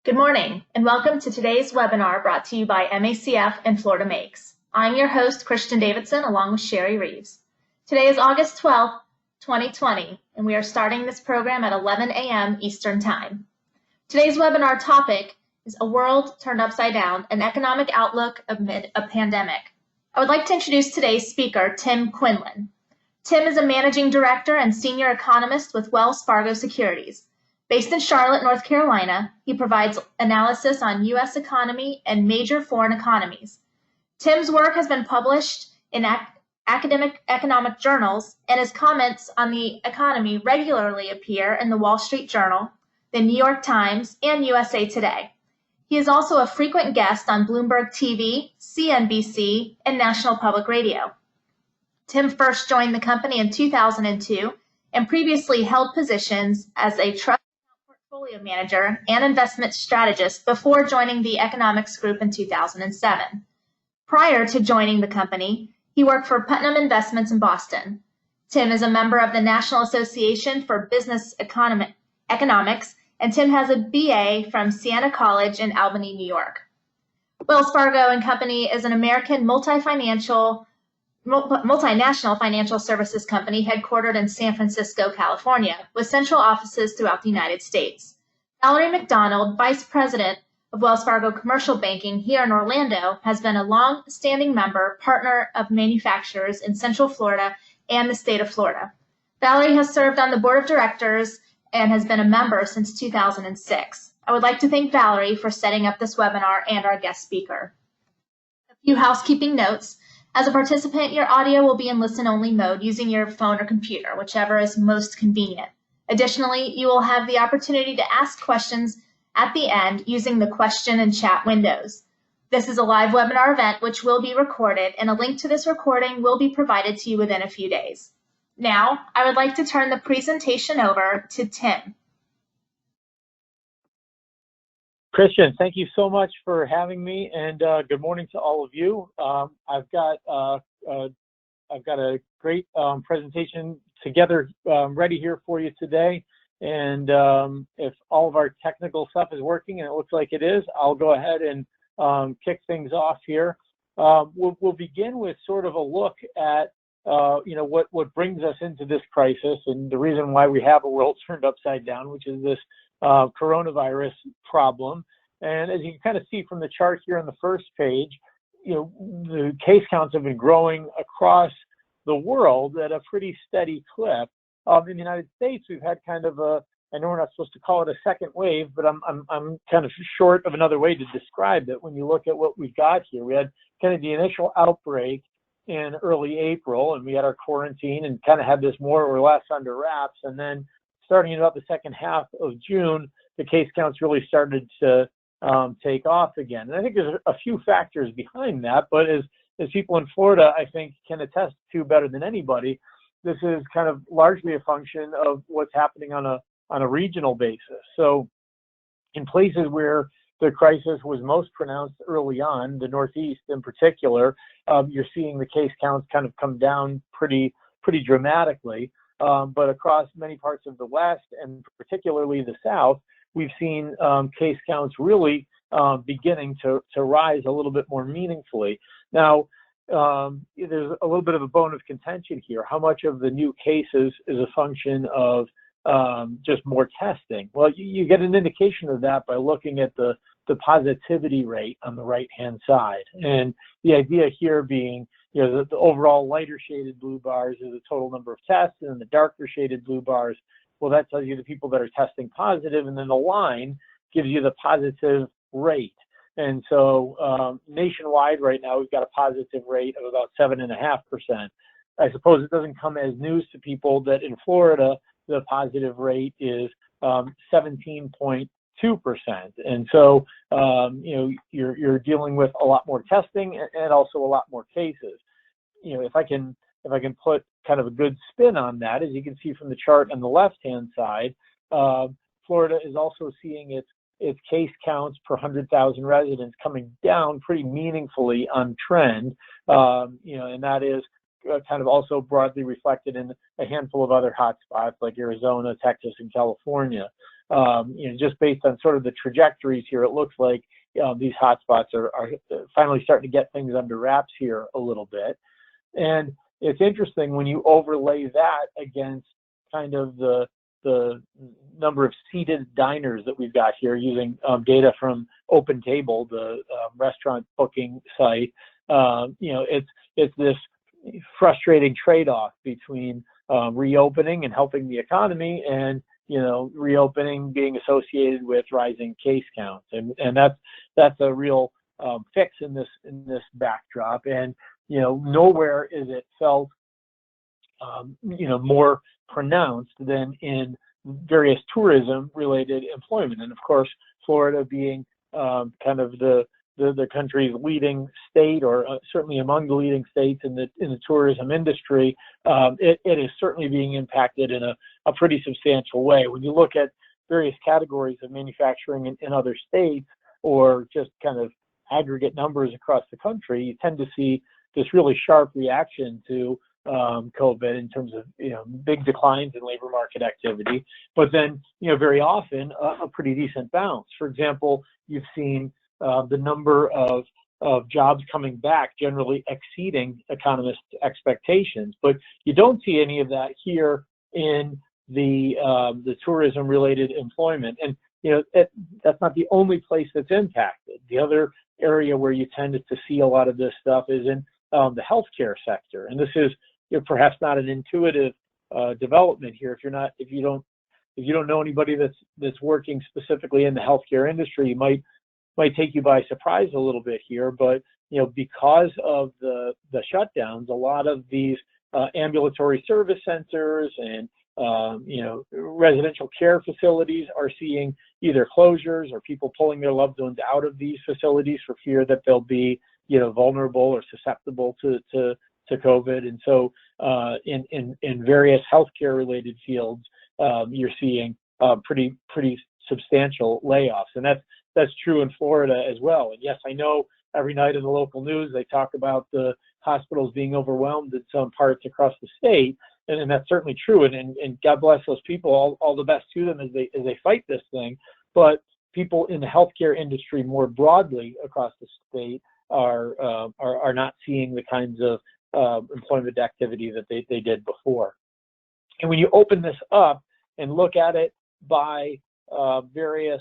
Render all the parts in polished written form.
Good morning, and welcome to today's webinar brought to you by MACF and Florida Makes. I'm your host, Christian Davidson, along with Sherry Reeves. Today is August 12th, 2020, and we are starting this program at 11 a.m. Eastern Time. Today's webinar topic is A World Turned Upside Down, an Economic Outlook Amid a Pandemic. I would like to introduce today's speaker, Tim Quinlan. Tim is a managing director and senior economist with Wells Fargo Securities. Based in Charlotte, North Carolina, he provides analysis on U.S. economy and major foreign economies. Tim's work has been published in academic economic journals, and his comments on the economy regularly appear in the Wall Street Journal, the New York Times, and USA Today. He is also a frequent guest on Bloomberg TV, CNBC, and National Public Radio. Tim first joined the company in 2002 and previously held positions as a trust portfolio manager and investment strategist before joining the economics group in 2007. Prior to joining the company, he worked for Putnam Investments in Boston. Tim is a member of the National Association for Business Economics, and Tim has a BA from Siena College in Albany, New York. Wells Fargo and Company is an American multinational financial services company headquartered in San Francisco, California, with central offices throughout the United States. Valerie McDonald, Vice President of Wells Fargo Commercial Banking here in Orlando, has been a long-standing partner of manufacturers in Central Florida and the state of Florida. Valerie has served on the board of directors and has been a member since 2006. I would like to thank Valerie for setting up this webinar and our guest speaker. A few housekeeping notes. As a participant, your audio will be in listen-only mode using your phone or computer, whichever is most convenient. Additionally, you will have the opportunity to ask questions at the end using the question and chat windows. This is a live webinar event which will be recorded, and a link to this recording will be provided to you within a few days. Now, I would like to turn the presentation over to Tim. Christian, thank you so much for having me, and good morning to all of you. I've got a great presentation together ready here for you today, and if all of our technical stuff is working, and it looks like it is, I'll go ahead and kick things off here. We'll begin with sort of a look at what brings us into this crisis and the reason why we have a world turned upside down, which is this coronavirus problem. And as you can kind of see from the chart here on the first page, the case counts have been growing across the world at a pretty steady clip. In the United States, we've had kind of I know we're not supposed to call it a second wave, but I'm kind of short of another way to describe it. When you look at what we've got here, we had kind of the initial outbreak in early April, and we had our quarantine and kind of had this more or less under wraps. And then starting in about the second half of June, the case counts really started to take off again. And I think there's a few factors behind that, but as people in Florida, I think, can attest to better than anybody, this is kind of largely a function of what's happening on a regional basis. So in places where the crisis was most pronounced early on, the Northeast in particular, you're seeing the case counts kind of come down pretty dramatically. But across many parts of the West and particularly the South, we've seen case counts really beginning to rise a little bit more meaningfully. Now, there's a little bit of a bone of contention here. How much of the new cases is a function of just more testing? Well, you get an indication of that by looking at the positivity rate on the right-hand side. And the idea here being, the overall lighter shaded blue bars is the total number of tests, and the darker shaded blue bars, well, that tells you the people that are testing positive, and then the line gives you the positive rate. And so nationwide right now, we've got a positive rate of about 7.5%. I suppose it doesn't come as news to people that in Florida, the positive rate is 17.2%. And so, you're dealing with a lot more testing and also a lot more cases. If I can put kind of a good spin on that, as you can see from the chart on the left-hand side, Florida is also seeing its case counts per 100,000 residents coming down pretty meaningfully on trend, and that is kind of also broadly reflected in a handful of other hotspots like Arizona, Texas, and California. just based on sort of the trajectories here, it looks like these hotspots are finally starting to get things under wraps here a little bit. And it's interesting when you overlay that against kind of the number of seated diners that we've got here using data from OpenTable, the restaurant booking site. It's this frustrating trade-off between reopening and helping the economy, and reopening being associated with rising case counts, and that's a real fix in this backdrop. And nowhere is it felt more pronounced than in various tourism-related employment. And of course, Florida being kind of the country's leading state, or certainly among the leading states in the tourism industry, it is certainly being impacted in a pretty substantial way. When you look at various categories of manufacturing in other states, or just kind of aggregate numbers across the country, you tend to see this really sharp reaction to COVID in terms of big declines in labor market activity, but then very often a pretty decent bounce. For example, you've seen the number of jobs coming back generally exceeding economist expectations, but you don't see any of that here in the tourism-related employment. And that's not the only place that's impacted. The other area where you tended to see a lot of this stuff is in the healthcare sector, and this is perhaps not an intuitive development here. If you don't know anybody that's working specifically in the healthcare industry, you might take you by surprise a little bit here. But because of the shutdowns, a lot of these ambulatory service centers and residential care facilities are seeing either closures or people pulling their loved ones out of these facilities for fear that they'll be vulnerable or susceptible to COVID. And so in various healthcare related fields, you're seeing pretty substantial layoffs, and that's true in Florida as well. And yes, I know every night in the local news they talk about the hospitals being overwhelmed in some parts across the state, and that's certainly true. And God bless those people, all the best to them as they fight this thing. But people in the healthcare industry more broadly across the state are not seeing the kinds of employment activity that they did before. And when you open this up and look at it by various,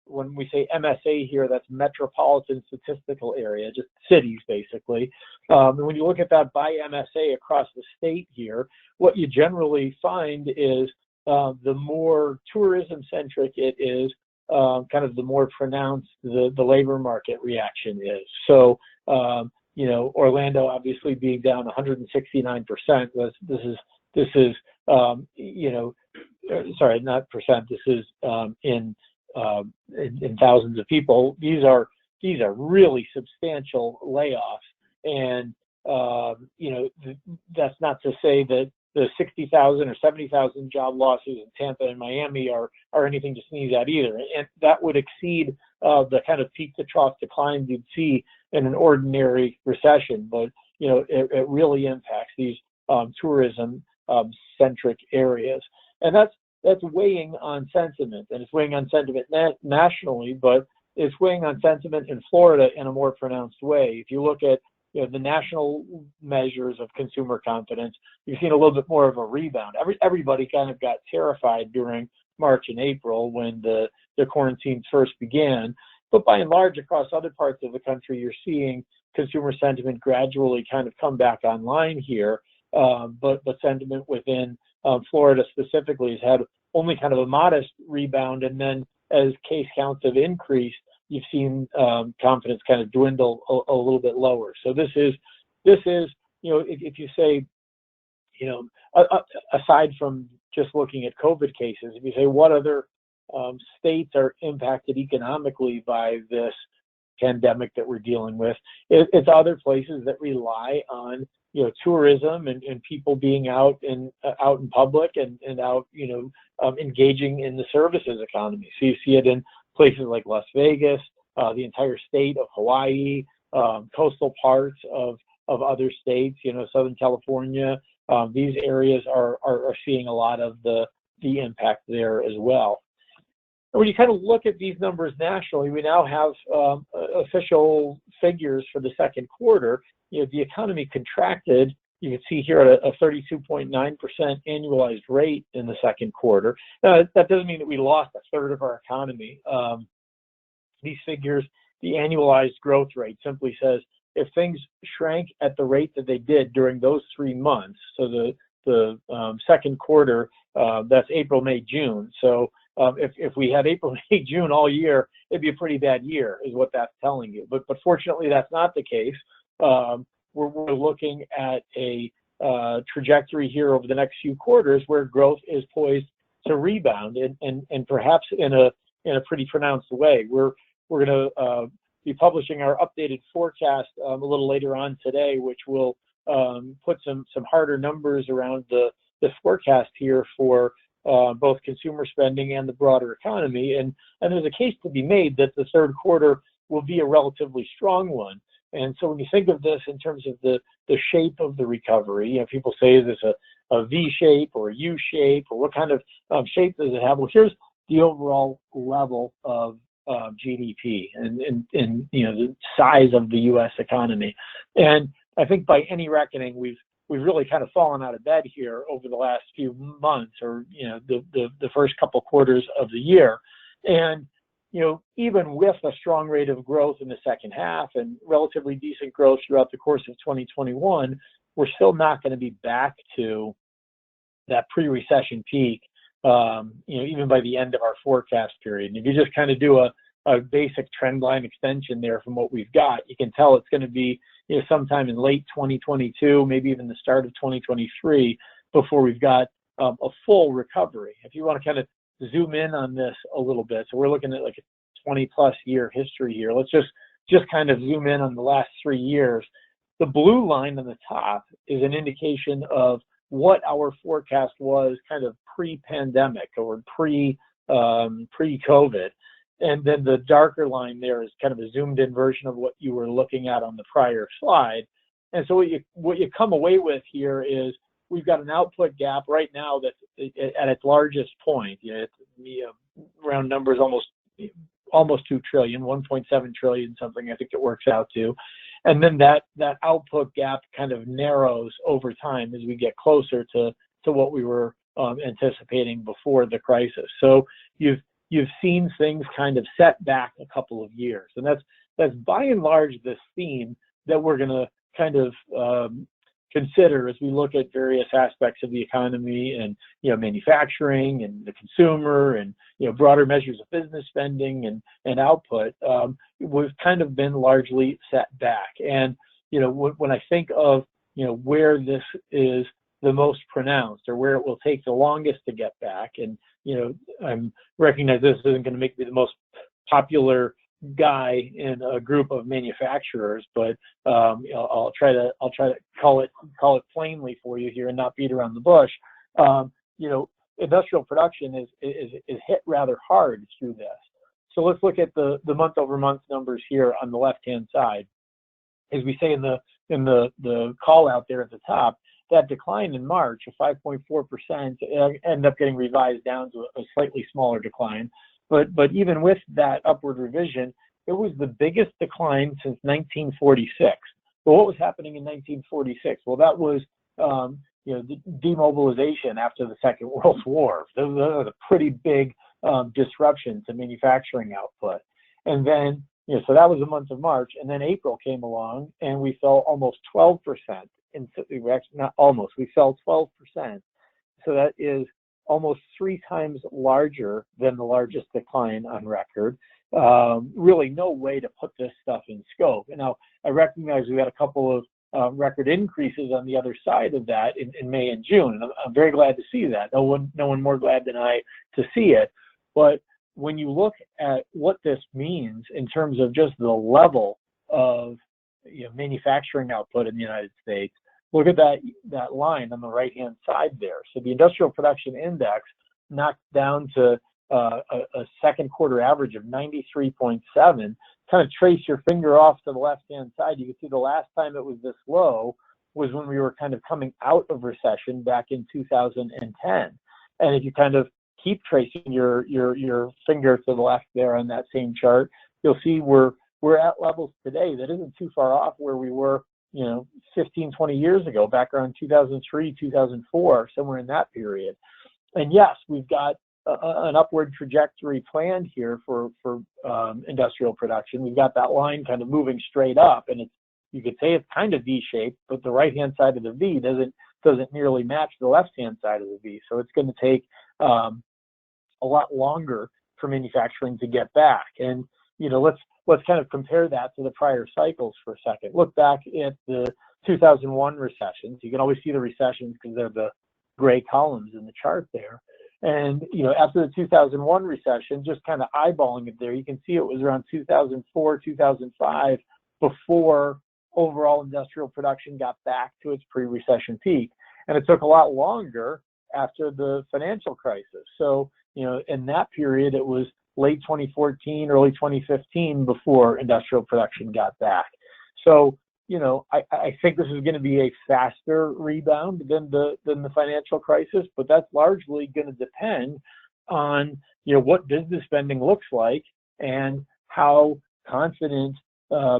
when we say MSA here, that's metropolitan statistical area, just cities basically. And when you look at that by MSA across the state here, what you generally find is the more tourism centric it is, kind of the more pronounced the labor market reaction is. So Orlando obviously being down 169%. This is sorry, not percent. This is in thousands of people. These are really substantial layoffs, and that's not to say that the 60,000 or 70,000 job losses in Tampa and Miami are anything to sneeze at either, and that would exceed the kind of peak to trough declines you'd see in an ordinary recession. But it really impacts these tourism centric areas, and that's weighing on sentiment, and it's weighing on sentiment nationally, but it's weighing on sentiment in Florida in a more pronounced way. If you look at the national measures of consumer confidence, you've seen a little bit more of a rebound. Everybody kind of got terrified during March and April when the quarantines first began, but by and large across other parts of the country, you're seeing consumer sentiment gradually kind of come back online here. But sentiment within Florida specifically has had only kind of a modest rebound, and then as case counts have increased, you've seen confidence kind of dwindle a little bit lower. So this is if you say aside from just looking at COVID cases, if you say what other states are impacted economically by this pandemic that we're dealing with, it's other places that rely on tourism and people being out in public and out engaging in the services economy. So you see it in places like Las Vegas, the entire state of Hawaii, coastal parts of other states, Southern California. These areas are seeing a lot of the impact there as well. when you kind of look at these numbers nationally, we now have official figures for the second quarter. The economy contracted. You can see here at a 32.9% annualized rate in the second quarter. Now, that doesn't mean that we lost a third of our economy. These figures, the annualized growth rate simply says if things shrank at the rate that they did during those 3 months, so the second quarter, that's April, May, June. So if we had April, May, June all year, it'd be a pretty bad year, is what that's telling you. But fortunately, that's not the case. We're looking at a trajectory here over the next few quarters where growth is poised to rebound, and perhaps in a pretty pronounced way. We're going to be publishing our updated forecast a little later on today, which will put some harder numbers around the forecast here for both consumer spending and the broader economy. And there's a case to be made that the third quarter will be a relatively strong one. And so when you think of this in terms of the shape of the recovery, people say, is this a V shape or a U shape, or what kind of shape does it have? Well, here's the overall level of GDP and the size of the U.S. economy. And I think by any reckoning, we've really kind of fallen out of bed here over the last few months, or the first couple quarters of the year. And even with a strong rate of growth in the second half and relatively decent growth throughout the course of 2021, we're still not going to be back to that pre-recession peak, even by the end of our forecast period. And if you just kind of do a basic trend line extension there from what we've got, you can tell it's going to be sometime in late 2022, maybe even the start of 2023, before we've got a full recovery. If you want to kind of zoom in on this a little bit, so we're looking at like a 20+ year history here. Let's just kind of zoom in on the last 3 years. The blue line on the top is an indication of what our forecast was kind of pre-pandemic or pre-COVID. And then the darker line there is kind of a zoomed in version of what you were looking at on the prior slide. And so what you come away with here is we've got an output gap right now that's at its largest point. Round numbers, almost 2 trillion, 1.7 trillion something, I think it works out to. And then that output gap kind of narrows over time as we get closer to what we were anticipating before the crisis. So you've seen things kind of set back a couple of years, and that's by and large this theme that we're going to kind of consider as we look at various aspects of the economy and manufacturing and the consumer and broader measures of business spending and output. We've kind of been largely set back. And when I think of where this is the most pronounced, or where it will take the longest to get back, and I recognize this isn't going to make me the most popular guy in a group of manufacturers, but I'll try to call it plainly for you here and not beat around the bush. Industrial production is hit rather hard through this. So let's look at the month-over-month numbers here on the left-hand side. As we say in the call out there at the top, that decline in March of 5.4% ended up getting revised down to a slightly smaller decline. But even with that upward revision, it was the biggest decline since 1946. But what was happening in 1946? Well, that was the demobilization after the Second World War. That was a pretty big disruption to manufacturing output. And then, so that was the month of March. And then April came along, and we fell almost 12%. We fell 12%. So that is almost 3 times larger than the largest decline on record. Really no way to put this stuff in scope. And now I recognize we had a couple of record increases on the other side of that in May and June. And I'm very glad to see that. No one more glad than I to see it. But when you look at what this means in terms of just the level of manufacturing output in the United States, look at that line on the right-hand side there. So the industrial production index knocked down to a second quarter average of 93.7. Kind of trace your finger off to the left-hand side, you can see the last time it was this low was when we were kind of coming out of recession back in 2010. And if you kind of keep tracing your finger to the left there on that same chart, you'll see we're at levels today that isn't too far off where we were, 15, 20 years ago, back around 2003, 2004, somewhere in that period. And yes, we've got an upward trajectory planned here for industrial production. We've got that line kind of moving straight up, and you could say it's kind of V-shaped, but the right-hand side of the V doesn't nearly match the left-hand side of the V. So it's going to take a lot longer for manufacturing to get back. And let's kind of compare that to the prior cycles for a second. Look back at the 2001 recessions. You can always see the recessions because they're the gray columns in the chart there. And after the 2001 recession, just kind of eyeballing it there, you can see it was around 2004, 2005 before overall industrial production got back to its pre-recession peak. And it took a lot longer after the financial crisis. So, in that period, it was late 2014, early 2015 before industrial production got back. So, I think this is going to be a faster rebound than the financial crisis, but that's largely going to depend on, what business spending looks like and how confident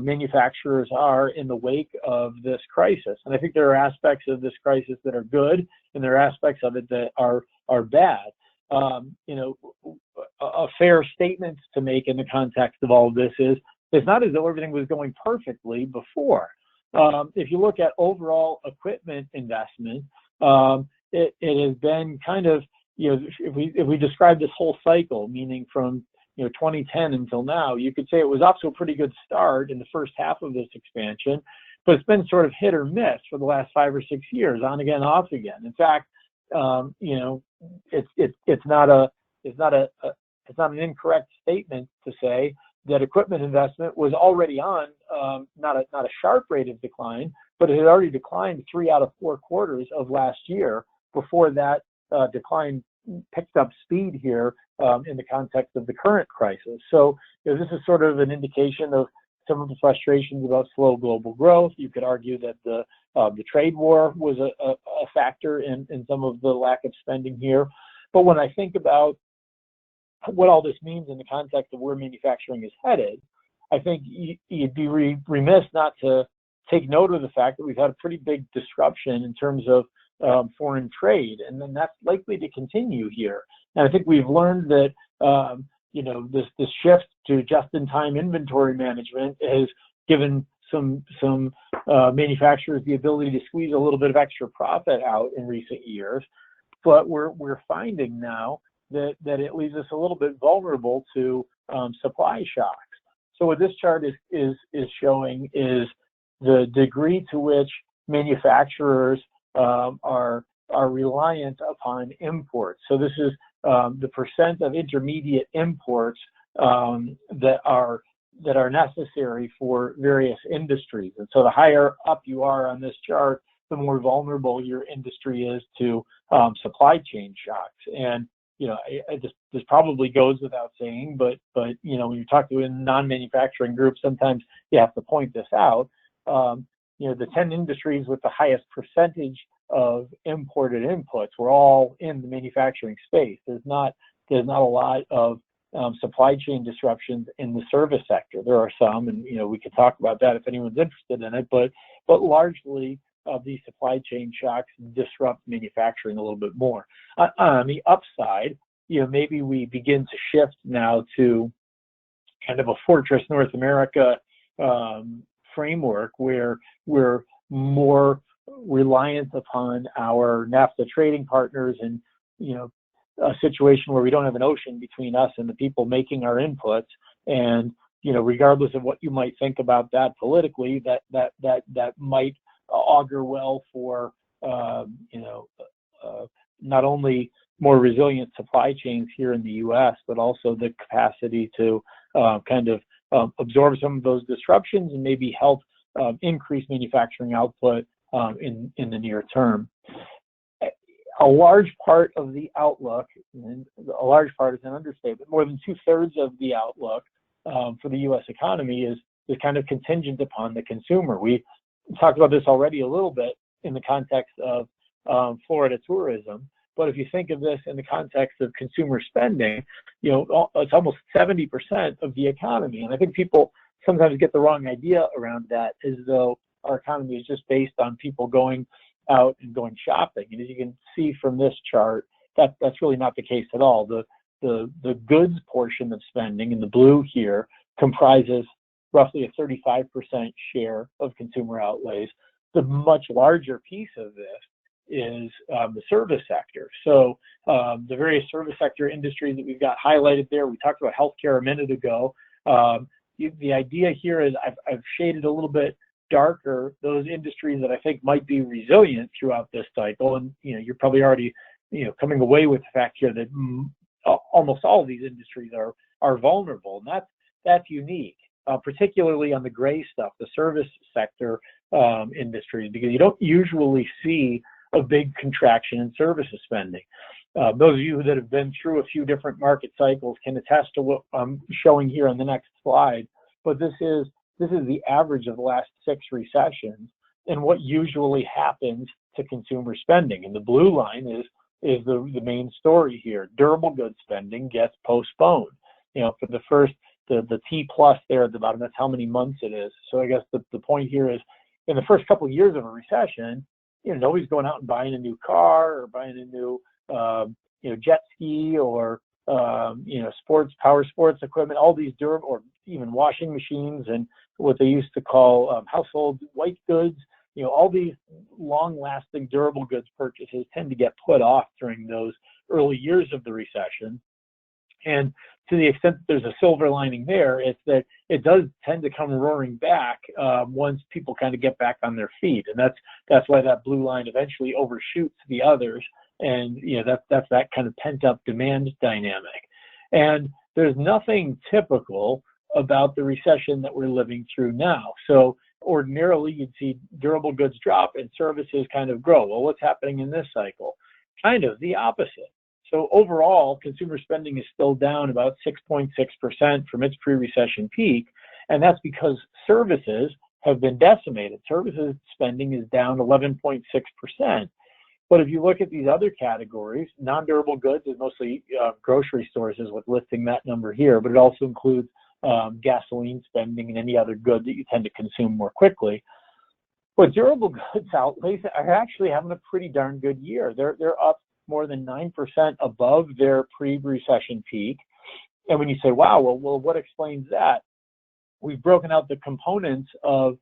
manufacturers are in the wake of this crisis. And I think there are aspects of this crisis that are good, and there are aspects of it that are bad. A fair statement to make in the context of all of this is, it's not as though everything was going perfectly before. If you look at overall equipment investment, it has been kind of, if we describe this whole cycle, meaning from 2010 until now, you could say it was off to a pretty good start in the first half of this expansion, but it's been sort of hit or miss for the last 5 or 6 years, on again, off again. In fact, it's not an incorrect statement to say that equipment investment was already on not a sharp rate of decline, but it had already declined 3 out of 4 quarters of last year before that decline picked up speed here in the context of the current crisis. So this is sort of an indication of some of the frustrations about slow global growth. You could argue that the trade war was a factor in some of the lack of spending here. But when I think about what all this means in the context of where manufacturing is headed, I think you'd be remiss not to take note of the fact that we've had a pretty big disruption in terms of foreign trade, and then that's likely to continue here. And I think we've learned that this shift to just-in-time inventory management has given some manufacturers the ability to squeeze a little bit of extra profit out in recent years, but we're finding now that it leaves us a little bit vulnerable to supply shocks. So what this chart is showing is the degree to which manufacturers are reliant upon imports. So this is the percent of intermediate imports that are necessary for various industries. And so the higher up you are on this chart, the more vulnerable your industry is to supply chain shocks. And this probably goes without saying, but when you talk to a non-manufacturing group, sometimes you have to point this out. The 10 industries with the highest percentage of imported inputs were all in the manufacturing space. There's not a lot of supply chain disruptions in the service sector. There are some, and we could talk about that if anyone's interested in it. But largely, these supply chain shocks disrupt manufacturing a little bit more. On the upside, maybe we begin to shift now to kind of a Fortress North America framework where we're more reliant upon our NAFTA trading partners, and a situation where we don't have an ocean between us and the people making our inputs. And regardless of what you might think about that politically, that might augur well for not only more resilient supply chains here in the U.S., but also the capacity to absorb some of those disruptions and maybe help increase manufacturing output in the near term. A large part of the outlook, and a large part is an understatement, more than 2/3 of the outlook for the U.S. economy is kind of contingent upon the consumer. We talked about this already a little bit in the context of Florida tourism, But if you think of this in the context of consumer spending, it's almost 70% of the economy. And I think people sometimes get the wrong idea around that, as though our economy is just based on people going out and going shopping. And as you can see from this chart, that's really not the case at all. The goods portion of spending in the blue here comprises roughly a 35% share of consumer outlays. The much larger piece of this is the service sector. So the various service sector industries that we've got highlighted there, we talked about healthcare a minute ago. The idea here is I've shaded a little bit darker those industries that I think might be resilient throughout this cycle. And you're probably already coming away with the fact here that almost all of these industries are vulnerable, and that's unique, particularly on the gray stuff, the service sector industries, because you don't usually see a big contraction in services spending. Those of you that have been through a few different market cycles can attest to what I'm showing here on the next slide. But this is the average of the last 6 recessions and what usually happens to consumer spending. And the blue line is the main story here. Durable goods spending gets postponed. For the first, the T plus there at the bottom, that's how many months it is. So I guess the point here is, in the first couple of years of a recession, nobody's going out and buying a new car or buying a new jet ski or power sports equipment, all these durable, or even washing machines and what they used to call household white goods. All these long-lasting durable goods purchases tend to get put off during those early years of the recession. And to the extent that there's a silver lining there, it's that it does tend to come roaring back once people kind of get back on their feet. And that's why that blue line eventually overshoots the others. And that's that kind of pent-up demand dynamic. And there's nothing typical about the recession that we're living through now. So ordinarily, you'd see durable goods drop and services kind of grow. Well, what's happening in this cycle? Kind of the opposite. So overall, consumer spending is still down about 6.6% from its pre-recession peak, and that's because services have been decimated. Services spending is down 11.6%. But if you look at these other categories, non-durable goods is mostly grocery stores is what's listing that number here, but it also includes gasoline spending and any other good that you tend to consume more quickly. But durable goods outlays are actually having a pretty darn good year. They're up more than 9% above their pre-recession peak. And when you say, wow, well, what explains that? We've broken out the components of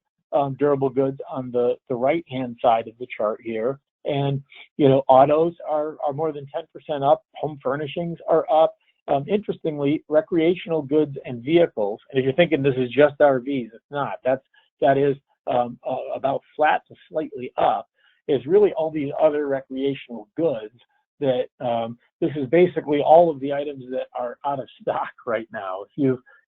durable goods on the right-hand side of the chart here. And, autos are more than 10% up. Home furnishings are up. Interestingly, recreational goods and vehicles, and if you're thinking this is just RVs, it's not. That is about flat to slightly up. Is really all these other recreational goods that this is basically all of the items that are out of stock right now.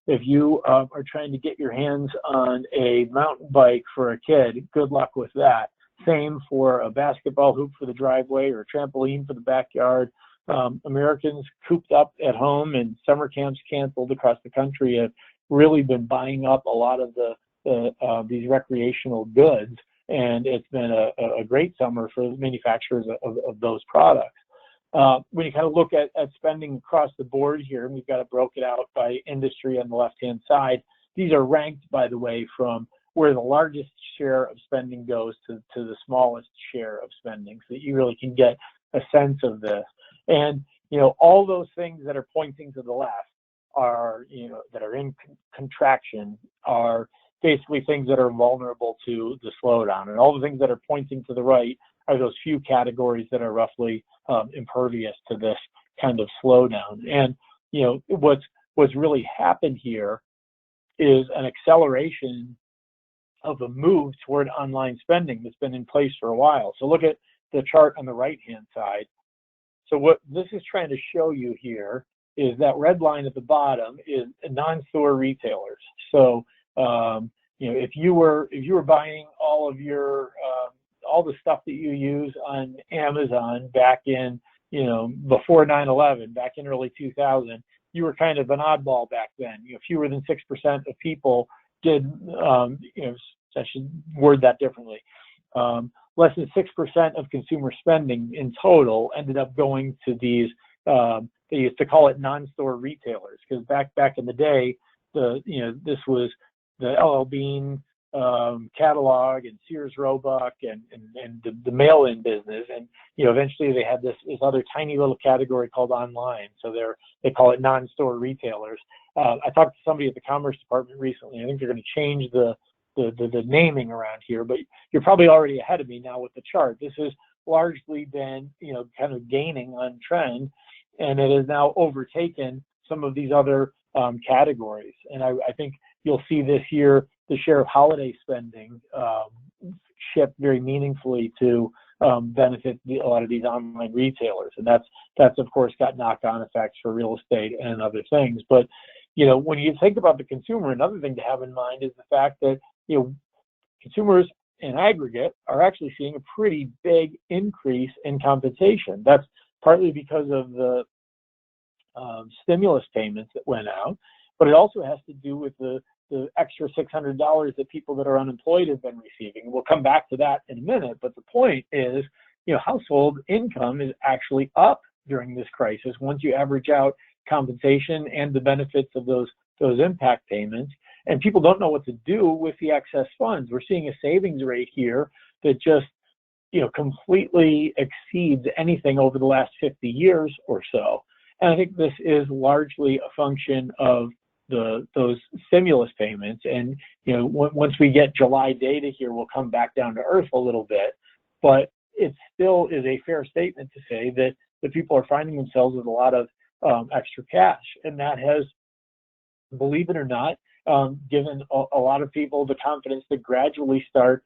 If you are trying to get your hands on a mountain bike for a kid, good luck with that. Same for a basketball hoop for the driveway or a trampoline for the backyard. Americans cooped up at home and summer camps canceled across the country have really been buying up a lot of these recreational goods, and it's been a great summer for manufacturers of those products. When you kind of look at spending across the board here, and we've got it broken out by industry on the left-hand side. These are ranked, by the way, from where the largest share of spending goes to the smallest share of spending, so that you really can get a sense of this. And, all those things that are pointing to the left are, that are in contraction are basically things that are vulnerable to the slowdown. And all the things that are pointing to the right are those few categories that are roughly impervious to this kind of slowdown. And, what's really happened here is an acceleration of a move toward online spending that's been in place for a while. So look at the chart on the right-hand side. So what this is trying to show you here is that red line at the bottom is non-store retailers. So if you were buying all of your all the stuff that you use on Amazon back in before 9/11, back in early 2000, you were kind of an oddball back then. Fewer than 6% of people did. I should word that differently. less than 6% of consumer spending in total ended up going to these, they used to call it non-store retailers, because back in the day, this was the LL Bean catalog and Sears Roebuck and the mail-in business, and eventually they had this other tiny little category called online, so they call it non-store retailers. I talked to somebody at the Commerce Department recently. I think they're going to change the naming around here, but you're probably already ahead of me now with the chart. This has largely been kind of gaining on trend, and it has now overtaken some of these other categories. And I think you'll see this year the share of holiday spending shift very meaningfully to benefit a lot of these online retailers, and that's of course got knock-on effects for real estate and other things. But when you think about the consumer, another thing to have in mind is the fact that consumers in aggregate are actually seeing a pretty big increase in compensation. That's partly because of the stimulus payments that went out, but it also has to do with the extra $600 that people that are unemployed have been receiving. We'll come back to that in a minute, but the point is, household income is actually up during this crisis once you average out compensation and the benefits of those impact payments, and people don't know what to do with the excess funds. We're seeing a savings rate here that just completely exceeds anything over the last 50 years or so. And I think this is largely a function of those stimulus payments. And once we get July data here, we'll come back down to earth a little bit. But it still is a fair statement to say that the people are finding themselves with a lot of extra cash, and that has, believe it or not, given a lot of people the confidence to gradually start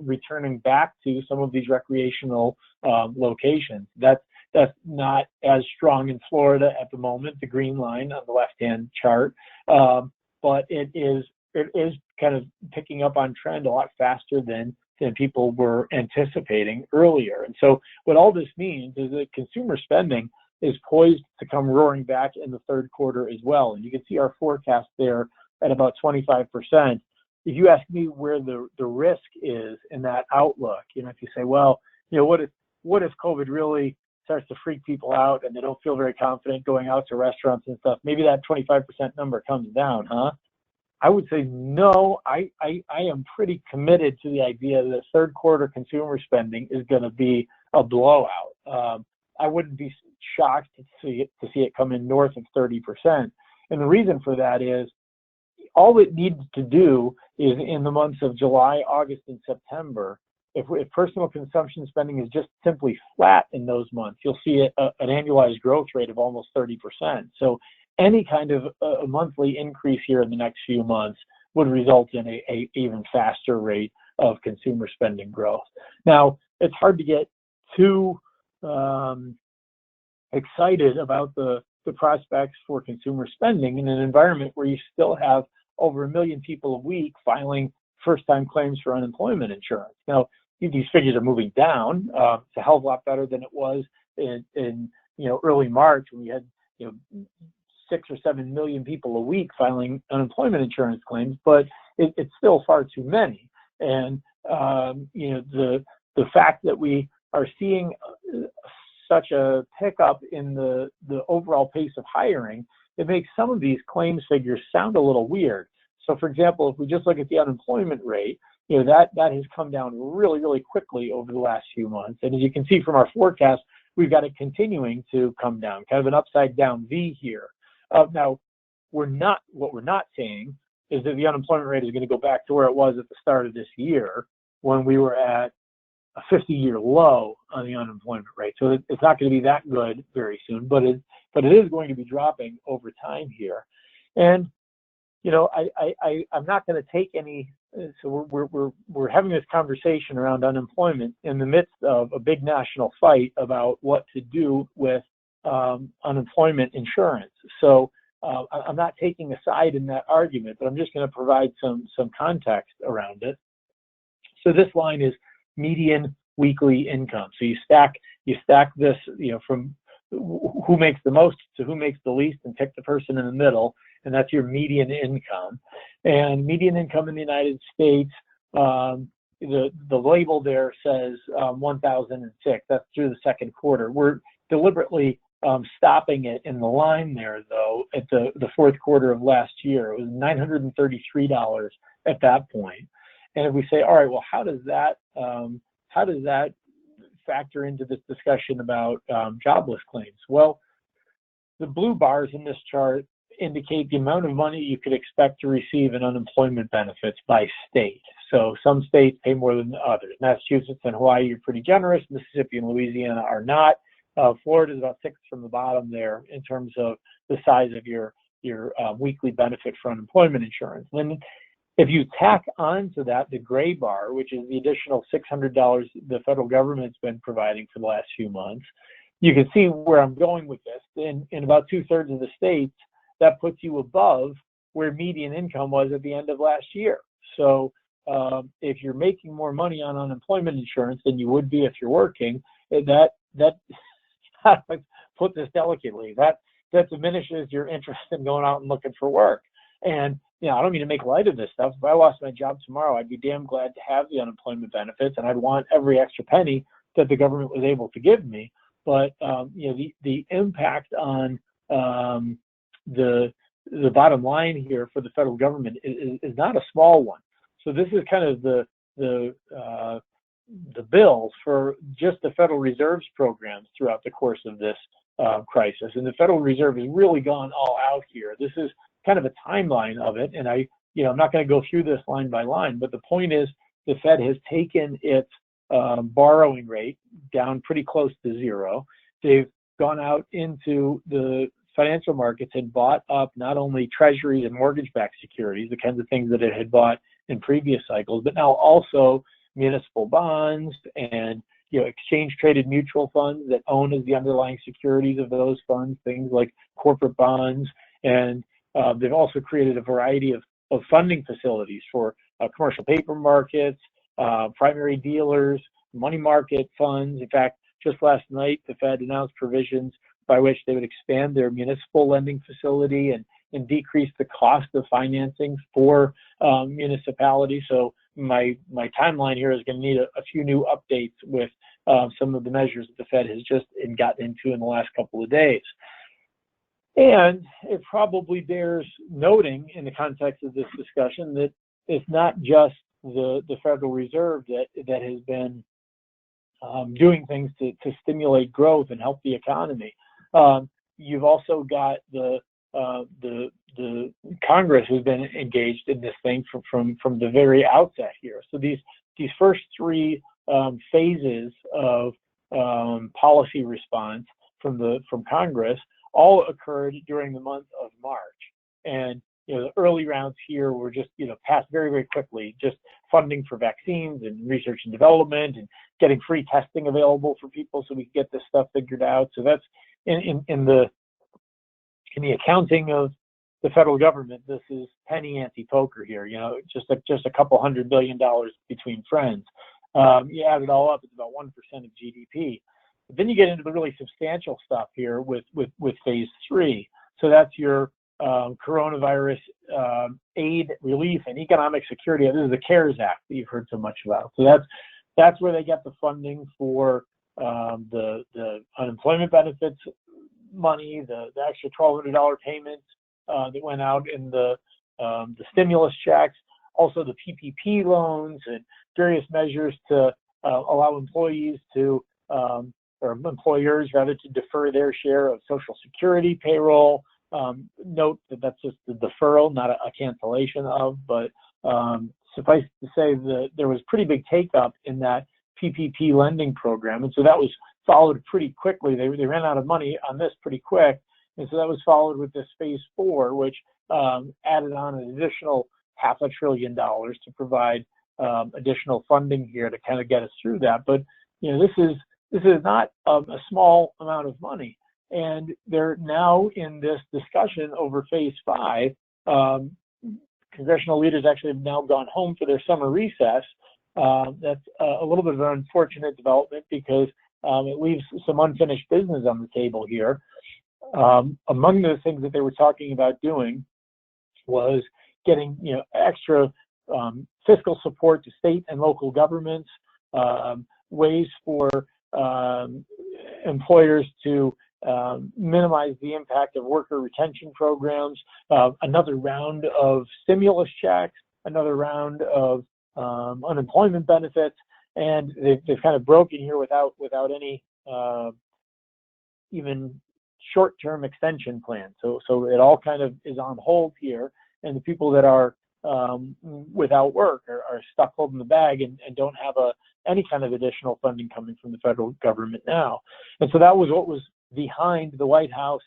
returning back to some of these recreational locations. That's not as strong in Florida at the moment, the green line on the left-hand chart, but it is kind of picking up on trend a lot faster than people were anticipating earlier. And so what all this means is that consumer spending is poised to come roaring back in the third quarter as well. And you can see our forecast there at about 25%. If you ask me where the risk is in that outlook, if you say, well, what if COVID really starts to freak people out and they don't feel very confident going out to restaurants and stuff, maybe that 25% number comes down, huh? I would say no. I am pretty committed to the idea that third quarter consumer spending is going to be a blowout. I wouldn't be shocked to see it come in north of 30%. And the reason for that is all it needs to do is in the months of July, August, and September, if personal consumption spending is just simply flat in those months, you'll see an annualized growth rate of almost 30%. So any kind of a monthly increase here in the next few months would result in a even faster rate of consumer spending growth. Now, it's hard to get too excited about the prospects for consumer spending in an environment where you still have over 1 million people a week filing first-time claims for unemployment insurance. Now, these figures are moving down. It's a hell of a lot better than it was in early March when we had 6 or 7 million people a week filing unemployment insurance claims, but it's still far too many. And the fact that we are seeing such a pickup in the overall pace of hiring, it makes some of these claims figures sound a little weird. So, for example, if we just look at the unemployment rate, that has come down really, really quickly over the last few months. And as you can see from our forecast, we've got it continuing to come down, kind of an upside down V here. Now, what we're not saying is that the unemployment rate is going to go back to where it was at the start of this year when we were at a 50-year low on the unemployment rate. So it's not going to be that good very soon, but it is going to be dropping over time here. And I'm not going to take any. So we're having this conversation around unemployment in the midst of a big national fight about what to do with unemployment insurance. So I'm not taking a side in that argument, but I'm just going to provide some context around it. So this line is median weekly income. So you stack this, from who makes the most to who makes the least, and pick the person in the middle, and that's your median income. And median income in the United States the label there says 1,006. That's through the second quarter. We're deliberately stopping it in the line there, though, at the fourth quarter of last year. It was $933 at that point. And if we say, all right, well, how does that factor into this discussion about jobless claims? Well, the blue bars in this chart indicate the amount of money you could expect to receive in unemployment benefits by state. So some states pay more than others. Massachusetts and Hawaii are pretty generous. Mississippi and Louisiana are not. Florida is about 6 from the bottom there in terms of the size of your weekly benefit for unemployment insurance. Then if you tack onto that the gray bar, which is the additional $600 the federal government's been providing for the last few months, you can see where I'm going with this. In about 2/3 of the states, that puts you above where median income was at the end of last year. So if you're making more money on unemployment insurance than you would be if you're working, that put this delicately, that diminishes your interest in going out and looking for work. And I don't mean to make light of this stuff. If I lost my job tomorrow, I'd be damn glad to have the unemployment benefits, and I'd want every extra penny that the government was able to give me. But the impact on the bottom line here for the federal government is not a small one. So this is kind of the bills for just the Federal Reserve's programs throughout the course of this crisis. And the Federal Reserve has really gone all out here. This is kind of a timeline of it, and I'm not going to go through this line by line, but the point is the Fed has taken its borrowing rate down pretty close to zero. They've gone out into the financial markets and bought up not only treasuries and mortgage-backed securities, the kinds of things that it had bought in previous cycles, but now also municipal bonds and exchange-traded mutual funds that own as the underlying securities of those funds, things like corporate bonds. And they've also created a variety of funding facilities for commercial paper markets, primary dealers, money market funds. In fact, just last night, the Fed announced provisions by which they would expand their municipal lending facility and decrease the cost of financing for municipalities. So my timeline here is going to need a few new updates with some of the measures that the Fed has just gotten into in the last couple of days. And it probably bears noting in the context of this discussion that it's not just the Federal Reserve that has been doing things to stimulate growth and help the economy. You've also got the Congress has been engaged in this thing from the very outset here. So these first three phases of policy response from Congress all occurred during the month of March. And the early rounds here were just passed very, very quickly, just funding for vaccines and research and development and getting free testing available for people so we could get this stuff figured out. So that's in the accounting of the federal government, this is penny ante poker here. Just a couple $100 billion between friends. You add it all up, it's about 1% of GDP. But then you get into the really substantial stuff here with phase 3. So that's your coronavirus aid, relief, and economic security. This is the CARES Act that you've heard so much about. So that's where they get the funding for the unemployment benefits money, the extra $1,200 payments that went out in the stimulus checks, also the PPP loans and various measures to allow employees to or employers rather to defer their share of Social Security payroll. Note that that's just the deferral, not a cancellation of, but suffice to say that there was pretty big take-up in that PPP lending program, and so that was followed pretty quickly. They ran out of money on this pretty quick, and so that was followed with this phase 4, which added on an additional $500 billion to provide additional funding here to kind of get us through that. But this is not a small amount of money. And they're now in this discussion over phase 5. Congressional leaders actually have now gone home for their summer recess. That's a little bit of an unfortunate development because it leaves some unfinished business on the table here. Among the things that they were talking about doing was getting extra fiscal support to state and local governments, ways for employers to minimize the impact of worker retention programs, another round of stimulus checks, another round of unemployment benefits, and they've kind of broken here without any even short-term extension plan. So it all kind of is on hold here, and the people that are without work are stuck holding the bag and don't have any kind of additional funding coming from the federal government now. And so that was what was behind the White House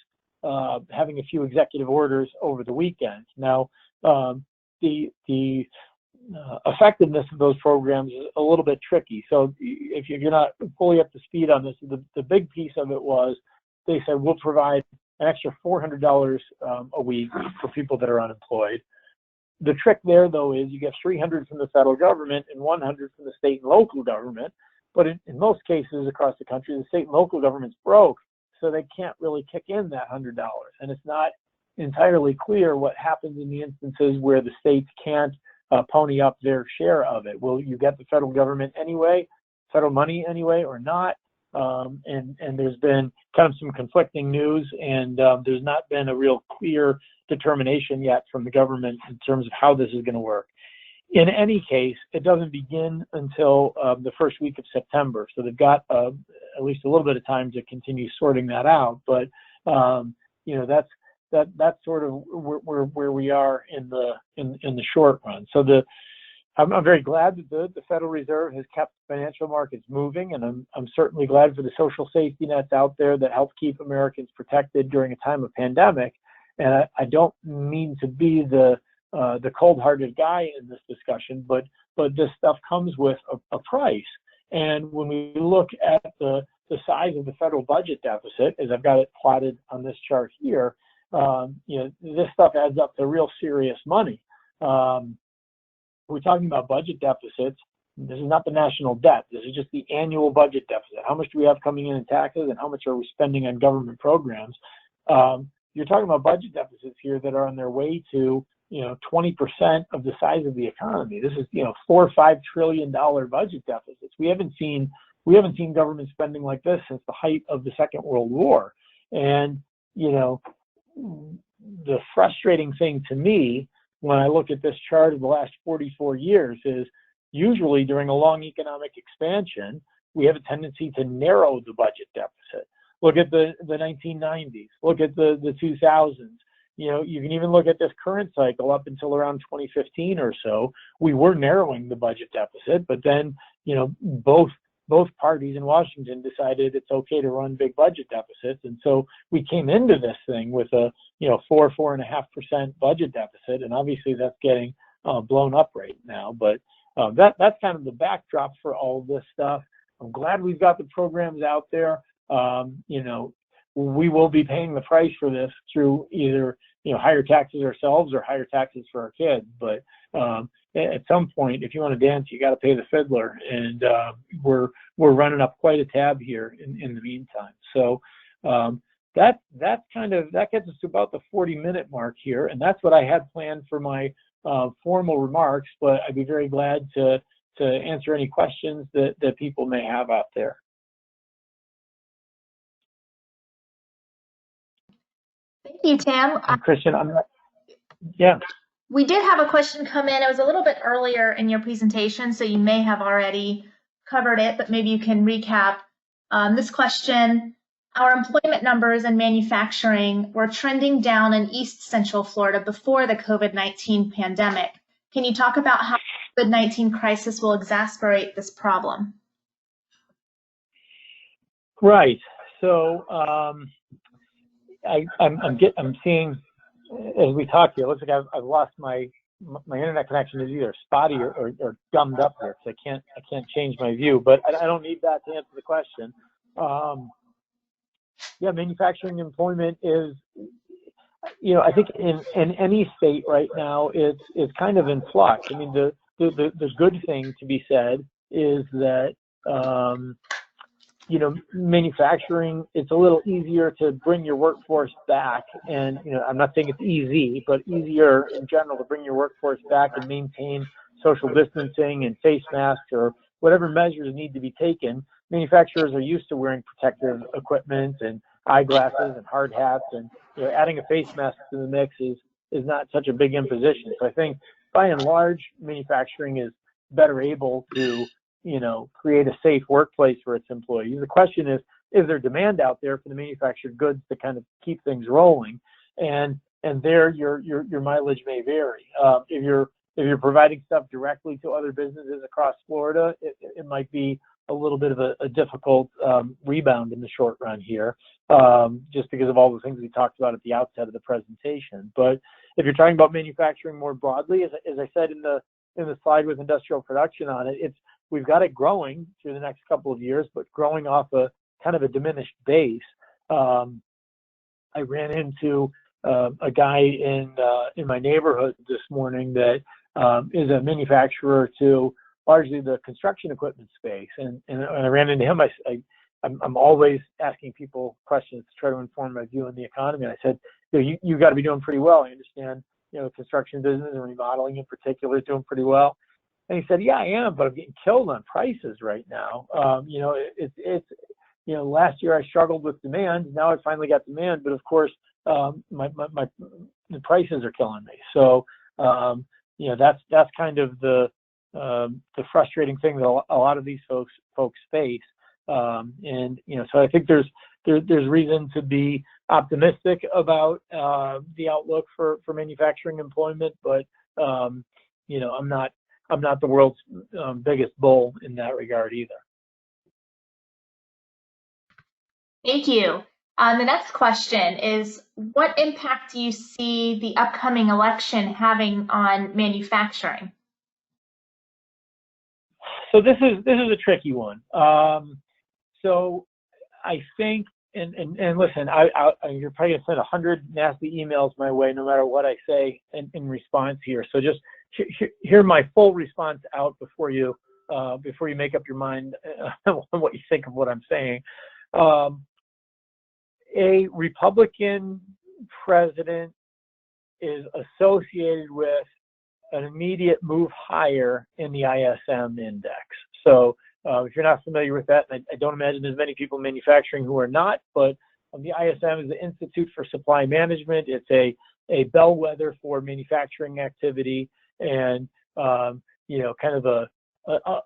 having a few executive orders over the weekend. Now, the effectiveness of those programs is a little bit tricky. So if you're not fully up to speed on this, the big piece of it was they said we'll provide an extra $400 a week for people that are unemployed. The trick there, though, is you get $300 from the federal government and $100 from the state and local government. But in most cases across the country, the state and local government's broke, so they can't really kick in that $100. And it's not entirely clear what happens in the instances where the states can't pony up their share of it. Will you get the federal government anyway, federal money anyway, or not? And there's been kind of some conflicting news, and there's not been a real clear determination yet from the government in terms of how this is going to work. In any case, it doesn't begin until the first week of September, so they've got at least a little bit of time to continue sorting that out. But you know, that's sort of where we are in the short run. So I'm very glad that the Federal Reserve has kept financial markets moving, and I'm certainly glad for the social safety nets out there that help keep Americans protected during a time of pandemic. And I don't mean to be the cold-hearted guy in this discussion, but this stuff comes with a price. And when we look at the size of the federal budget deficit, as I've got it plotted on this chart here, you know, this stuff adds up to real serious money. We're talking about budget deficits. This is not the national debt. This is just the annual budget deficit. How much do we have coming in taxes, and how much are we spending on government programs? You're talking about budget deficits here that are on their way to, you know, 20% of the size of the economy. This is, you know, $4 or $5 trillion budget deficits. We haven't seen government spending like this since the height of the Second World War. And, you know, the frustrating thing to me when I look at this chart of the last 44 years is usually during a long economic expansion, we have a tendency to narrow the budget deficit. Look at the 1990s, look at the 2000s. You know, you can even look at this current cycle up until around 2015 or so. We were narrowing the budget deficit, but then, you know, both parties in Washington decided it's okay to run big budget deficits. And so we came into this thing with a, you know, 4.5% budget deficit. And obviously that's getting blown up right now. But that's kind of the backdrop for all of this stuff. I'm glad we've got the programs out there. You know, we will be paying the price for this through either, you know, higher taxes ourselves or higher taxes for our kids. But at some point, if you want to dance, you got to pay the fiddler, and we're running up quite a tab here in the meantime. So that gets us to about the 40-minute mark here, and that's what I had planned for my formal remarks. But I'd be very glad to answer any questions that people may have out there. Thank you, Tim. Christian, yeah. We did have a question come in. It was a little bit earlier in your presentation, so you may have already covered it, but maybe you can recap this question. Our employment numbers in manufacturing were trending down in East Central Florida before the COVID-19 pandemic. Can you talk about how the COVID-19 crisis will exacerbate this problem? Right. So I'm seeing, as we talk here, it looks like I've lost my internet connection is either spotty or gummed up here, so I can't change my view. But I don't need that to answer the question. Yeah, manufacturing employment is, you know, I think in any state right now it's kind of in flux. I mean, the good thing to be said is that you know, manufacturing, it's a little easier to bring your workforce back. And, you know, I'm not saying it's easy, but easier in general to bring your workforce back and maintain social distancing and face masks or whatever measures need to be taken, manufacturers are used to wearing protective equipment and eyeglasses and hard hats, and adding a face mask to the mix is not such a big imposition. So I think by and large, manufacturing is better able to create a safe workplace for its employees. The question is there demand out there for the manufactured goods to kind of keep things rolling? And there your mileage may vary. If you're providing stuff directly to other businesses across Florida, it might be a little bit of a difficult rebound in the short run here, just because of all the things we talked about at the outset of the presentation. But if you're talking about manufacturing more broadly, as I said in the slide with industrial production on it, we've got it growing through the next couple of years, but growing off a kind of a diminished base. I ran into a guy in my neighborhood this morning that is a manufacturer to largely the construction equipment space, and I ran into him. I'm always asking people questions to try to inform my view on the economy. And I said, you got to be doing pretty well. I understand, the construction business and remodeling in particular is doing pretty well. And he said, yeah, I am, but I'm getting killed on prices right now. Last year I struggled with demand. Now I finally got demand, but of course, the prices are killing me. So, that's kind of the frustrating thing that a lot of these folks face. So I think there's reason to be optimistic about the outlook for manufacturing employment, but I'm not the world's biggest bull in that regard either. Thank you. The next question is, what impact do you see the upcoming election having on manufacturing? So this is a tricky one. So I think, and listen, you're probably gonna send 100 nasty emails my way no matter what I say in response here. So just hear my full response out before you make up your mind on what you think of what I'm saying. A Republican president is associated with an immediate move higher in the ISM index. So if you're not familiar with that, and I don't imagine there's many people in manufacturing who are not, but the ISM is the Institute for Supply Management. It's a bellwether for manufacturing activity, and kind of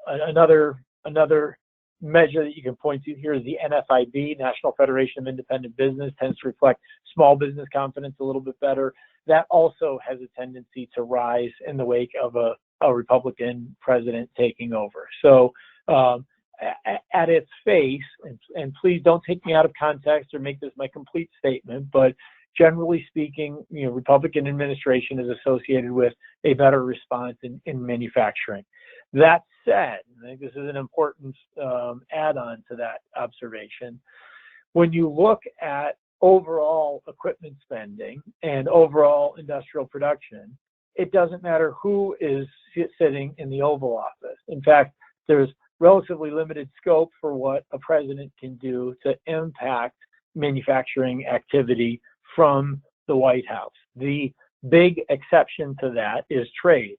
another measure that you can point to here is the NFIB, National Federation of Independent Business, tends to reflect small business confidence a little bit better. That also has a tendency to rise in the wake of a Republican president taking over. So at its face, and please don't take me out of context or make this my complete statement, but generally speaking, Republican administration is associated with a better response in manufacturing. That said, I think this is an important add-on to that observation. When you look at overall equipment spending and overall industrial production, it doesn't matter who is sitting in the Oval Office. In fact, there's relatively limited scope for what a president can do to impact manufacturing activity from the White House. The big exception to that is trade.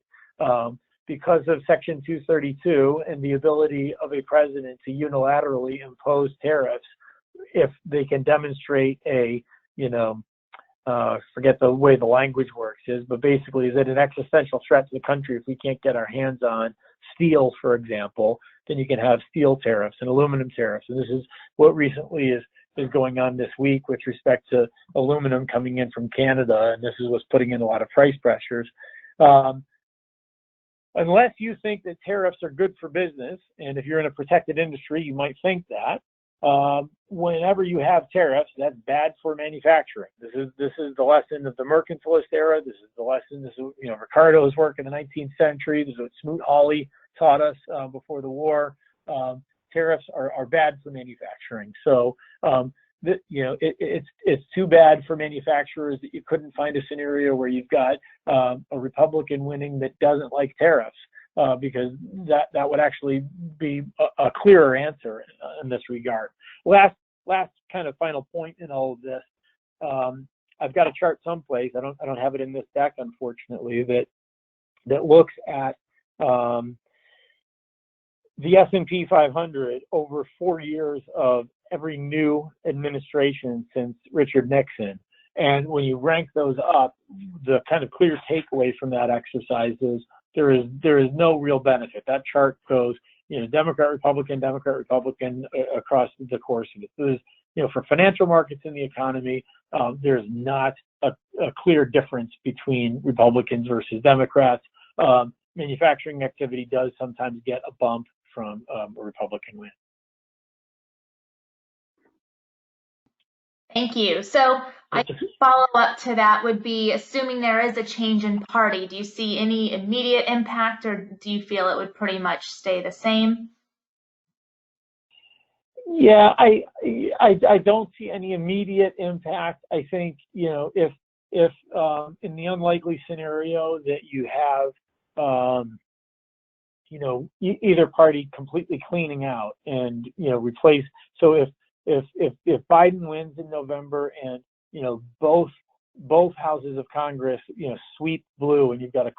Because of Section 232 and the ability of a president to unilaterally impose tariffs, if they can demonstrate forget the way the language works but basically is it an existential threat to the country if we can't get our hands on steel, for example, then you can have steel tariffs and aluminum tariffs. And this is what recently is going on this week with respect to aluminum coming in from Canada, and this is what's putting in a lot of price pressures. Unless you think that tariffs are good for business, and if you're in a protected industry, you might think that, whenever you have tariffs, that's bad for manufacturing. This is the lesson of the mercantilist era. This is the lesson. This is Ricardo's work in the 19th century. This is what Smoot-Hawley taught us before the war. Tariffs are bad for manufacturing. So it's too bad for manufacturers that you couldn't find a scenario where you've got a Republican winning that doesn't like tariffs, because that would actually be a clearer answer in this regard. Last kind of final point in all of this. I've got a chart someplace. I don't have it in this deck, unfortunately, that looks at the S&P 500 over 4 years of every new administration since Richard Nixon. And when you rank those up, the kind of clear takeaway from that exercise is there is no real benefit. That chart goes, Democrat, Republican, across the course of it. There's, for financial markets in the economy, there's not a clear difference between Republicans versus Democrats. Manufacturing activity does sometimes get a bump from a Republican win. Thank you. So I follow up to that would be, assuming there is a change in party, do you see any immediate impact, or do you feel it would pretty much stay the same? Yeah, I don't see any immediate impact. I think, if in the unlikely scenario that you have, either party completely cleaning out and, replace. So if Biden wins in November and, both houses of Congress, sweep blue, and you've got a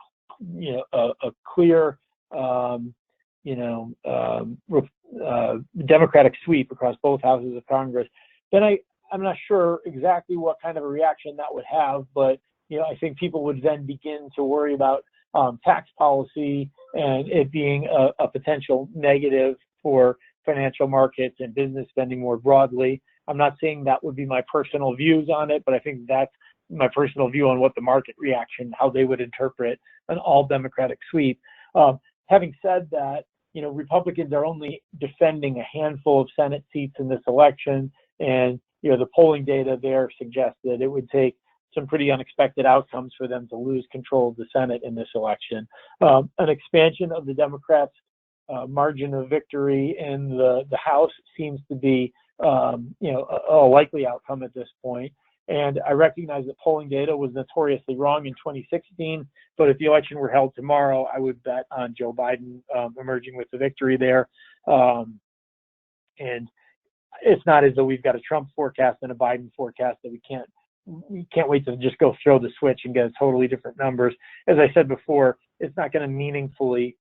clear, Democratic sweep across both houses of Congress, then I'm not sure exactly what kind of a reaction that would have, but I think people would then begin to worry about tax policy and it being a potential negative for financial markets and business spending more broadly. I'm not saying that would be my personal views on it, but I think that's my personal view on what the market reaction, how they would interpret an all Democratic sweep. Having said that, Republicans are only defending a handful of Senate seats in this election, and the polling data there suggests that it would take some pretty unexpected outcomes for them to lose control of the Senate in this election. An expansion of the Democrats' margin of victory in the House seems to be a likely outcome at this point. And I recognize that polling data was notoriously wrong in 2016, but if the election were held tomorrow, I would bet on Joe Biden emerging with the victory there. And it's not as though we've got a Trump forecast and a Biden forecast that we can't wait to just go throw the switch and get totally different numbers. As I said before, it's not going to meaningfully,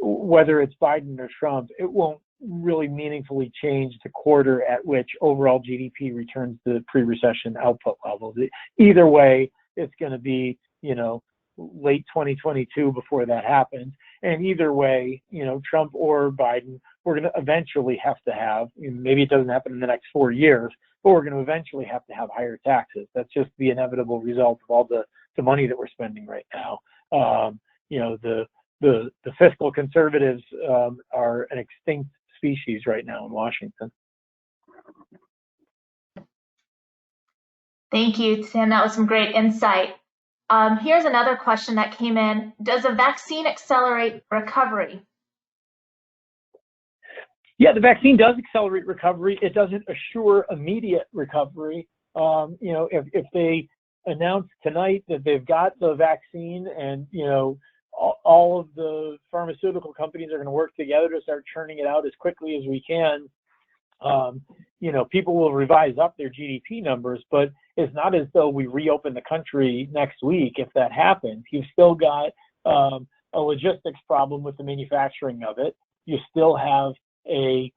whether it's Biden or Trump, it won't really meaningfully change the quarter at which overall GDP returns to pre-recession output levels. Either way, it's going to be, late 2022 before that happens. And either way, Trump or Biden, we're going to eventually have to have, maybe it doesn't happen in the next 4 years, but we're going to eventually have to have higher taxes. That's just the inevitable result of all the money that we're spending right now. The fiscal conservatives are an extinct species right now in Washington. Thank you, Tim. That was some great insight. Here's another question that came in. Does a vaccine accelerate recovery? Yeah, the vaccine does accelerate recovery. It doesn't assure immediate recovery. If they announce tonight that they've got the vaccine and, all of the pharmaceutical companies are going to work together to start churning it out as quickly as we can, people will revise up their GDP numbers, but it's not as though we reopen the country next week. If that happens, you've still got a logistics problem with the manufacturing of it. You still have a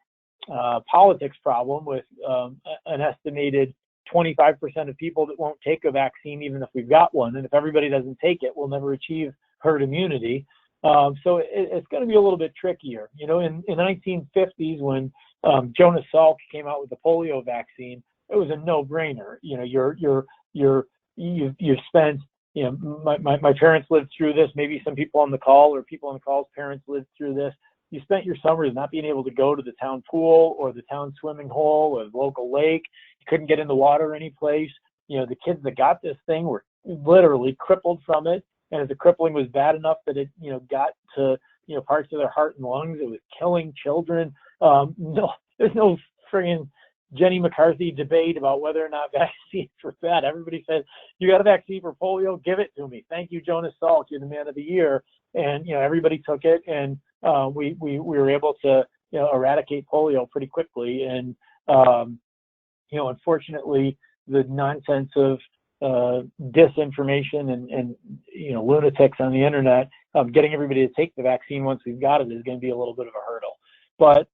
politics problem with an estimated 25% of people that won't take a vaccine even if we've got one. And if everybody doesn't take it, we'll never achieve herd immunity. So it's going to be a little bit trickier. In the 1950s, when Jonas Salk came out with the polio vaccine, it was a no-brainer. You've spent, my parents lived through this. Maybe some people on the call or people on the call's parents lived through this. You spent your summers not being able to go to the town pool or the town swimming hole or the local lake. You couldn't get in the water any place. The kids that got this thing were literally crippled from it. And if the crippling was bad enough that it, got to, parts of their heart and lungs, it was killing children. No, there's no friggin' Jenny McCarthy debate about whether or not vaccines were bad. Everybody says, you got a vaccine for polio? Give it to me. Thank you, Jonas Salk. You're the man of the year. And, everybody took it. And we were able to, eradicate polio pretty quickly. And, unfortunately, the nonsense of disinformation and lunatics on the internet getting everybody to take the vaccine once we've got it is going to be a little bit of a hurdle. But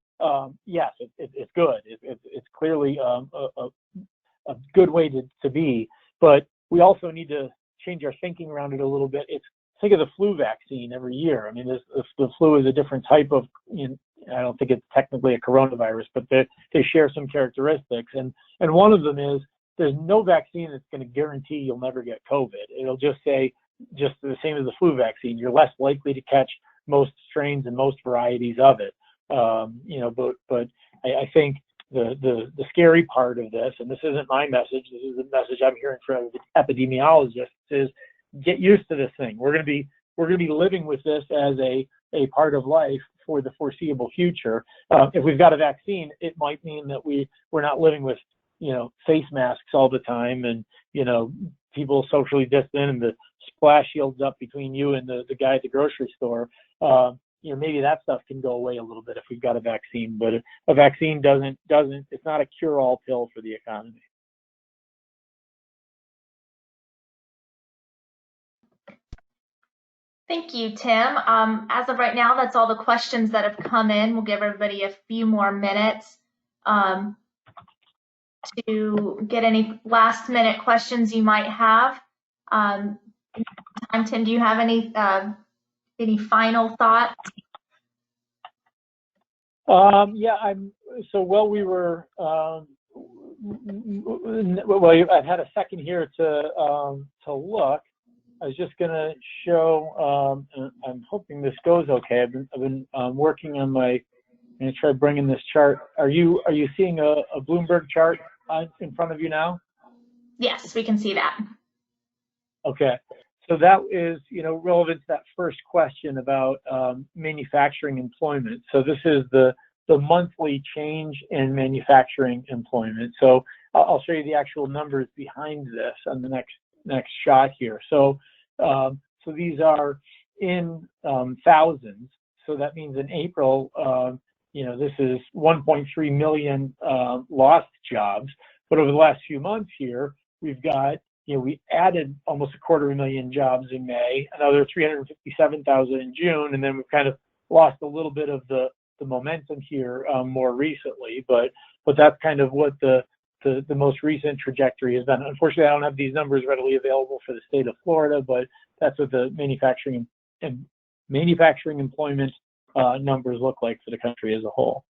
yes, it's good. It's clearly a good way to be, but we also need to change our thinking around it a little bit. Think of the flu vaccine every year. I mean, the flu is a different type of, I don't think it's technically a coronavirus, but they share some characteristics. And one of them is there's no vaccine that's going to guarantee you'll never get COVID. It'll just say, just the same as the flu vaccine, you're less likely to catch most strains and most varieties of it. But I think the scary part of this, and this isn't my message, this is the message I'm hearing from epidemiologists, is get used to this thing. We're going to be living with this as a part of life for the foreseeable future. If we've got a vaccine, it might mean that we're not living with face masks all the time, and people socially distant, and the splash shields up between you and the guy at the grocery store. Maybe that stuff can go away a little bit if we've got a vaccine, but a vaccine doesn't, it's not a cure-all pill for the economy. Thank you, Tim. As of right now, that's all the questions that have come in. We'll give everybody a few more minutes to get any last-minute questions you might have. Tim, do you have any final thoughts? I've had a second here to look. I was just going to show, I'm hoping this goes okay. I've been working on I'm going to try bringing this chart. Are you seeing a Bloomberg chart in front of you now? Yes, we can see that. Okay. So that is, relevant to that first question about manufacturing employment. So this is the monthly change in manufacturing employment. So I'll show you the actual numbers behind this on the next shot here. So these are in thousands. So that means in April, this is 1.3 million lost jobs. But over the last few months here, we've got, we added almost 250,000 jobs in May, another 357,000 in June, and then we've kind of lost a little bit of the momentum here more recently. But that's kind of what the most recent trajectory has been. Unfortunately, I don't have these numbers readily available for the state of Florida, but that's what the manufacturing employment numbers look like for the country as a whole.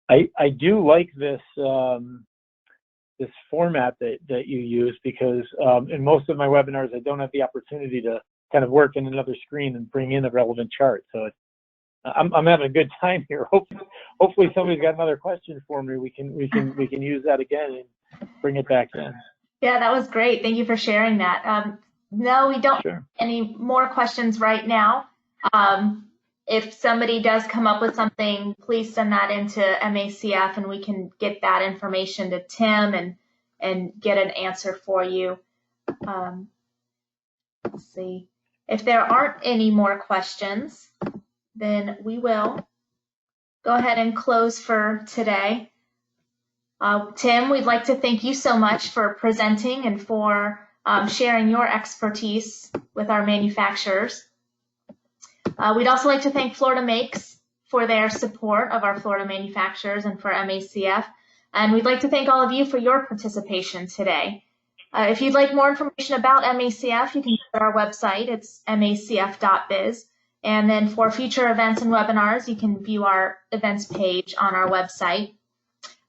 I do like this this format that you use, because in most of my webinars I don't have the opportunity to kind of work in another screen and bring in a relevant chart. So I'm having a good time here. Hopefully somebody's got another question for me. We can use that again and bring it back in. Yeah, that was great. Thank you for sharing that. No, we don't have any more questions right now. If somebody does come up with something, please send that into MACF and we can get that information to Tim and get an answer for you. Let's see. If there aren't any more questions, then we will go ahead and close for today. Tim, we'd like to thank you so much for presenting and for sharing your expertise with our manufacturers. We'd also like to thank Florida Makes for their support of our Florida manufacturers and for MACF. And we'd like to thank all of you for your participation today. If you'd like more information about MACF, you can go to our website. It's macf.biz. And then for future events and webinars, you can view our events page on our website.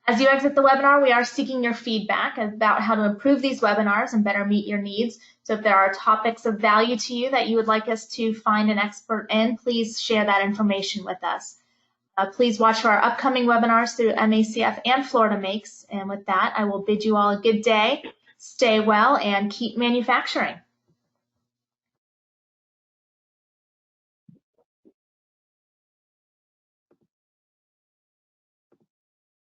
As you exit the webinar, we are seeking your feedback about how to improve these webinars and better meet your needs. So if there are topics of value to you that you would like us to find an expert in, please share that information with us. Please watch for our upcoming webinars through MACF and Florida Makes. And with that, I will bid you all a good day, stay well, and keep manufacturing.